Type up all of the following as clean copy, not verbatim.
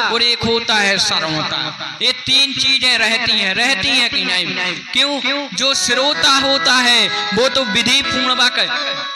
और एक होता है श्रोता। ये तीन चीजें रहती हैं कि नहीं? क्यों? जो श्रोता होता है वो तो विधि पूर्वक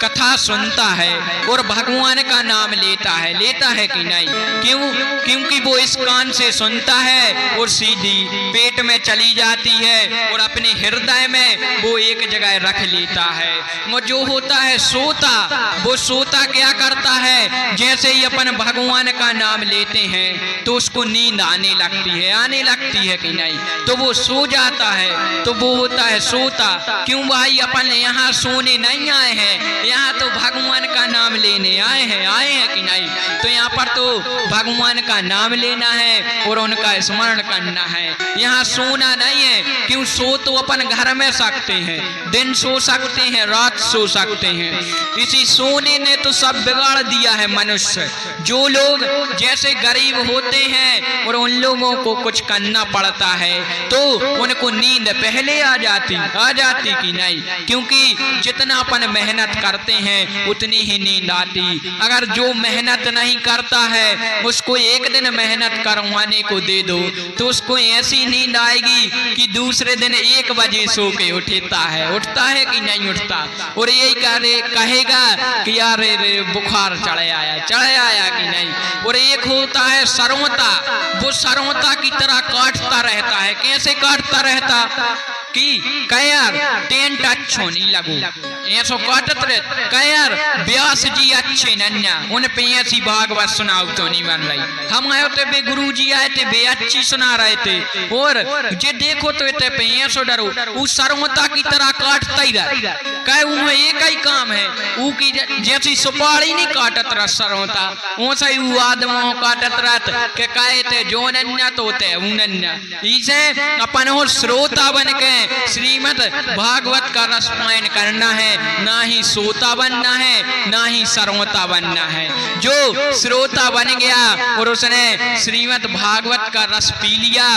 कथा सुनता है और भगवान का नाम लेता है कि नहीं? क्यों? क्योंकि वो इस कान से सुनता है और सीधी पेट में चली जाती है और अपने हृदय में वो एक जगह रख लेता है। वो जो होता है सोता, वो सोता क्या करता है? जैसे ही अपन भगवान का नाम लेते हैं तो उसको नींद आने लगती है कि नहीं? तो वो सो जाता है, तो वो होता है सोता। क्यों भाई? अपन यहाँ सोने नहीं आए हैं, यहाँ तो भगवान का नाम लेने आए हैं कि नहीं? तो यहाँ पर तो भगवान का नाम लेना है और उनका स्मरण करना है, यहाँ सोना नहीं है। क्यों? सो तो अपन घर में सकते हैं, दिन सो सकते हैं, रात सो सकते हैं। इसी सोने ने तो सब बिगाड़ दिया है मनुष्य। जो लोग जैसे गरीब होते हैं और उन लोगों को कुछ करना पड़ता है तो उनको नींद पहले आ जाती कि नहीं? क्योंकि जितना अपन मेहनत करते हैं उतनी ही नींद आती। अगर जो मेहनत नहीं करता है उसको एक दिन मेहनत करवाने को दे दो तो उसको ऐसी नींद आएगी कि दूसरे दिन 1 बजे सो के उठता है कि नहीं उठता? और यही कहेगा कि यार बुखार चढ़े आया कि नहीं? और एक होता है सरवता, वो सरवता की तरह काटता रहता है। कैसे काटता रहता कि कयार टेंट अच्छो नहीं लगो, ऐसो काटत रहे। कयार व्यास जी अच्छे नन्या, उन पे ऐसी भागवत सुनाओ तो नहीं बन रही। हम आए थे बे गुरु जी आए थे, बे अच्छी सुना रहे थे और जे देखो तो इतने पे ऐसो डरो। उस सरवता की तरह काटता ही रहा, कहे उन्हें एक ही काम है, ऊ की जैसी सुपारी नहीं काटत रहा सरवता, वैसा ही वो आदमों काटत रहत के कहे थे जो नन्या तो ते उनन्या। इसे अपन हो श्रोता बन के श्रीमद् भागवत का रस पान करना है, ना ही सोता बनना है ना ही सरवता बनना है। जो श्रोता बन गया और उसने श्रीमद् भागवत का रस पी लिया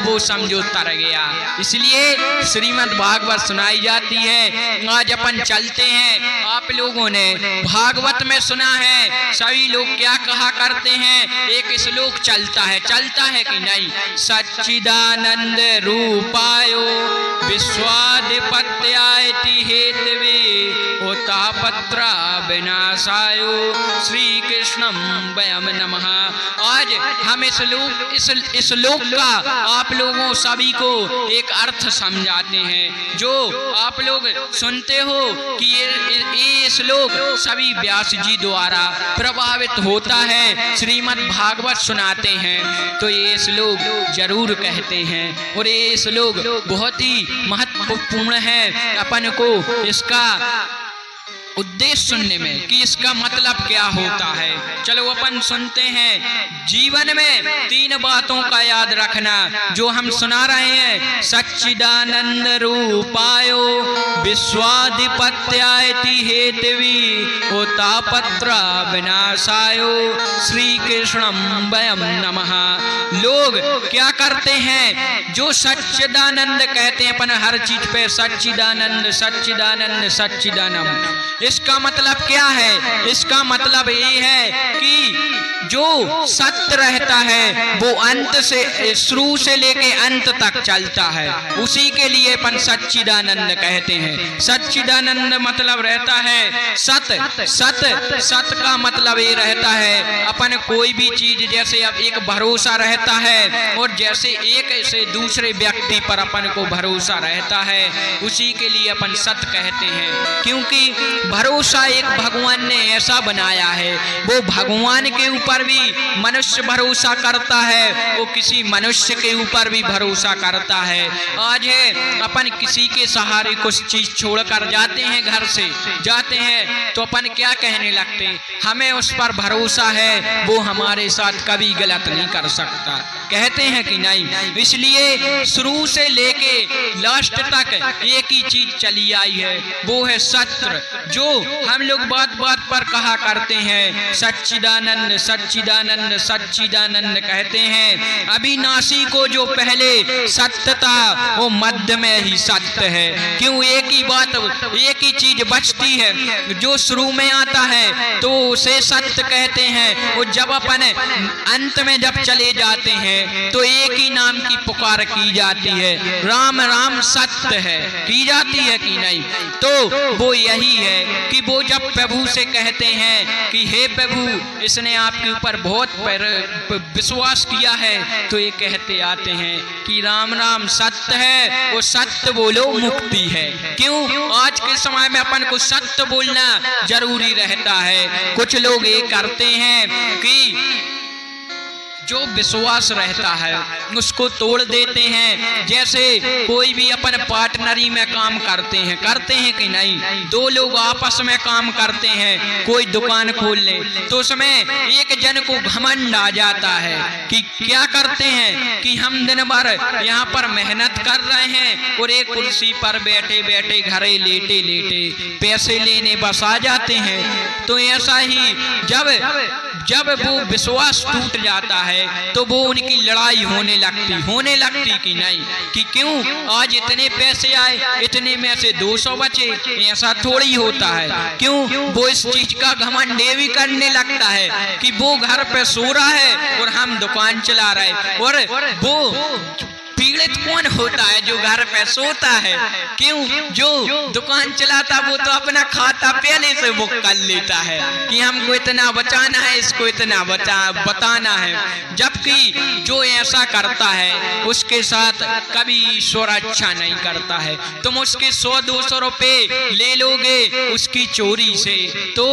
वो समझो तर गया। इसलिए श्रीमद् भागवत सुनाई जाती है। आज अपन चलते हैं, आप लोगों ने भागवत में सुना है सभी लोग क्या कहा करते हैं, एक श्लोक चलता है कि नहीं? सच्चिदानंद रूपायो विश्वाधिपत्यायति हेतवे तापत्रा विनाशायो श्री कृष्णम वयम नमः। आज हम इस श्लोक का आप लोगों सभी को एक अर्थ समझाते हैं। जो आप लोग सुनते हो कि ये श्लोक सभी व्यास जी द्वारा प्रभावित होता है, श्रीमद् भागवत सुनाते हैं तो ये श्लोक जरूर कहते हैं। और ये श्लोक बहुत ही महत्वपूर्ण है अपन को इसका उद्देश्य सुनने में कि इसका मतलब क्या होता है। चलो अपन सुनते हैं। जीवन में 3 बातों का याद रखना जो हम सुना रहे हैं। सच्चिदानंद रूपायो विश्वाधिपत्यायति हेतवी तापत्रा विनाशायो श्री कृष्णम वयम नमः। लोग क्या करते हैं? जो सच्चिदानंद कहते हैं अपन हर चीज पे सच्चिदानंद सच्चिदानंद सच्चिदानंद। इसका मतलब क्या है? इसका मतलब ये है कि जो सत्य रहता है वो अंत से शुरू से लेके अंत तक चलता है, उसी के लिए अपन सच्चिदानंद कहते हैं। सच्चिदानंद मतलब रहता है सत का मतलब ये रहता है अपन कोई भी चीज जैसे अब एक भरोसा रहता है और जैसे एक से दूसरे व्यक्ति पर अपन को भरोसा रहता है उसी के लिए अपन सत कहते हैं। क्योंकि भरोसा एक भगवान ने ऐसा बनाया है, वो भगवान के ऊपर भी मनुष्य भरोसा करता है, वो किसी मनुष्य के ऊपर भी भरोसा करता है। आज अपन किसी के सहारे कुछ चीज छोड़कर जाते हैं, घर से जाते हैं तो अपन क्या कहने लगते हैं? हमें उस पर भरोसा है, वो हमारे साथ कभी गलत नहीं कर सकता, कहते हैं कि नहीं? इसलिए शुरू से लेके लास्ट तक एक ही चीज चली आई है, वो है सत्य। जो हम लोग बात बात पर कहा करते हैं सच्चिदानंद सच्चिदानंद सच्चिदानंद कहते हैं, अविनाशी को जो पहले सत्य था वो मध्य में ही सत्य है। क्यों? एक ही बात, एक ही चीज बचती है, जो शुरू में आता है तो उसे सत्य कहते हैं, वो जब अपन अंत में जब चले जाते हैं तो एक ही नाम की पुकार की जाती है, राम राम सत्य है, की जाती है कि नहीं? तो वो यही है कि वो जब प्रभु से कहते हैं कि हे प्रभु इसने आपके ऊपर बहुत विश्वास किया है, तो ये कहते आते हैं कि राम राम सत्य है, वो सत्य बोलो मुक्ति है। क्यों? आज के समय में अपन को सत्य बोलना जरूरी रहता है। कुछ लोग ये करते हैं कि जो विश्वास रहता है उसको तोड़ देते हैं। जैसे कोई भी अपन पार्टनरी में काम करते हैं कि नहीं? दो लोग आपस में काम करते हैं, कोई दुकान खोल ले तो उसमें एक जन को घमंड आ जाता है कि क्या करते हैं कि हम दिन भर यहाँ पर मेहनत कर रहे हैं और एक कुर्सी पर बैठे बैठे घरे लेटे लेटे पैसे लेने बस आ जाते हैं। तो ऐसा ही जब वो विश्वास टूट जाता है तो वो उनकी लड़ाई होने लगती कि नहीं? कि क्यों आज इतने पैसे आए, इतने में से 200 बचे, ऐसा थोड़ी होता है। क्यों? वो इस चीज का घमंड भी करने लगता है कि वो घर पे सो रहा है और हम दुकान चला रहे, और वो पीड़ित कौन होता है? जो घर पे सोता है। क्यों? जो दुकान चलाता वो तो अपना खाता पहले से बुक कर लेता है कि हमको इतना बचाना है, इसको इतना बताना है। जबकि जो ऐसा करता है उसके साथ कभी ईश्वर अच्छा नहीं करता है। तुम उसके 100-200 रुपए ले लोगे उसकी चोरी से तो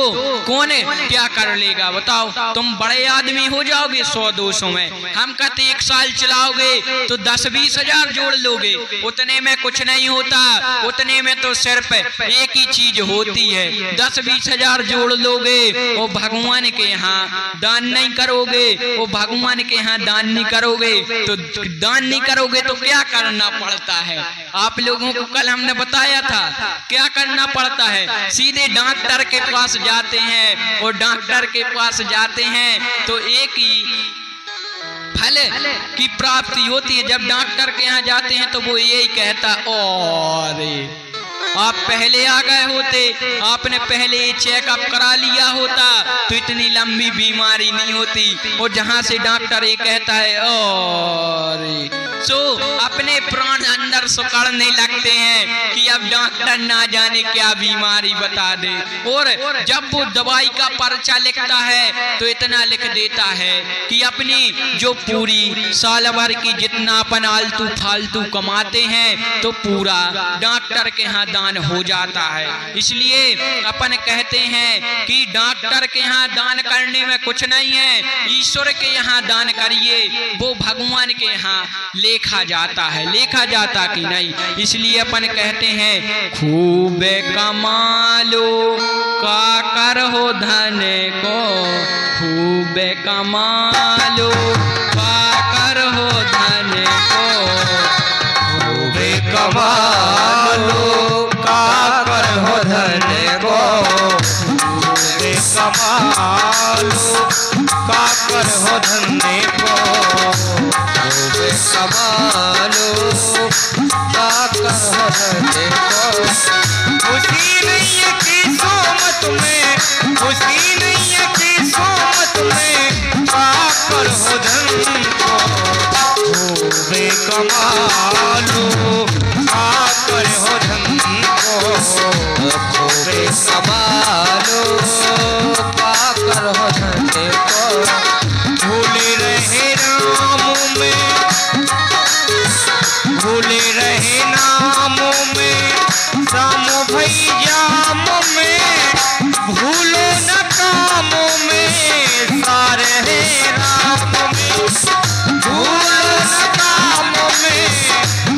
कौन क्या कर लेगा बताओ? तुम बड़े आदमी हो जाओगे 100-200 में। हम कहते 1 साल चलाओगे तो 10-20 हजार जोड़ लोगे, उतने में कुछ नहीं होता। उतने में तो सिर्फ एक ही चीज होती है, 10-20 हजार जोड़ लोगे वो भगवान के यहाँ दान नहीं करोगे, वो भगवान के यहाँ दान नहीं करोगे तो क्या करना पड़ता है? आप लोगों को कल हमने बताया था क्या करना पड़ता है। सीधे डॉक्टर के पास जाते हैं और डॉक्टर के पास जाते हैं तो एक ही फल की प्राप्ति होती है। जब डॉक्टर के यहाँ जाते हैं तो वो यही कहता, और आप पहले आ गए होते, आपने पहले चेकअप करा लिया होता तो इतनी लंबी बीमारी नहीं होती। और जहां से डॉक्टर ये कहता है और अपने प्राण अंदर सुकड़ने लगते हैं कि अब डॉक्टर ना जाने क्या बीमारी बता दे। और जब वो दवाई का पर्चा लिखता है तो इतना लिख देता है कि अपनी जो पूरी साल भर की जितना अपन आलतू फालतू कमाते हैं तो पूरा डॉक्टर के यहाँ दान हो जाता है। इसलिए अपन कहते हैं कि डॉक्टर के यहाँ दान करने में कुछ नहीं है, ईश्वर के यहाँ दान करिए, वो भगवान के यहाँ लेखा जाता कि नहीं। इसलिए अपन कहते हैं खूब कमा लो का कर हो धन को, खूब कमा लो का कर हो धन को, खूब कमा लो का कर हो धन को, खूब कमा लो का कर हो धन को, खूब कमा लो का कर हो धन को। खुशी नहीं है कि सोमत में, खुशी नहीं है कि सोमत में का कर हो धन को, खूब कमा लो का कर हो धन को, खूब कमा लो का कर हो धन को। भूले रहे नामों में, भूले रहे नामों में, सामो भई जामों में, भूलो न कामों में, सारे है राम में, भूलो न कामों में,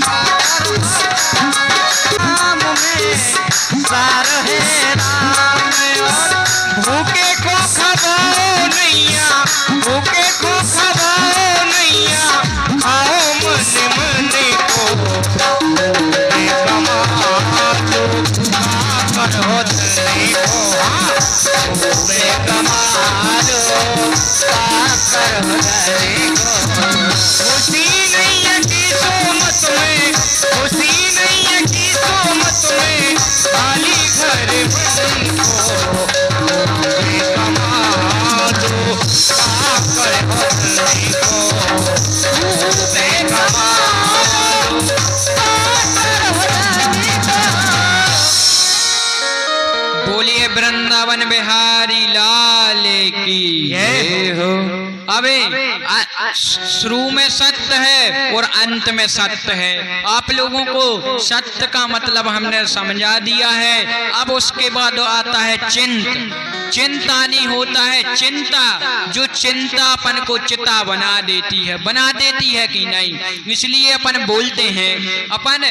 वृंदावन बिहारी लाल की जय हो। अबे शुरू में सत्य है और अंत में सत्य है। आप लोगों को सत्य का मतलब हमने समझा दिया है। अब उसके बाद आता है चिंता नहीं होता है चिंता, जो चिंता अपन को चिता बना देती है कि नहीं। इसलिए अपन बोलते हैं अपन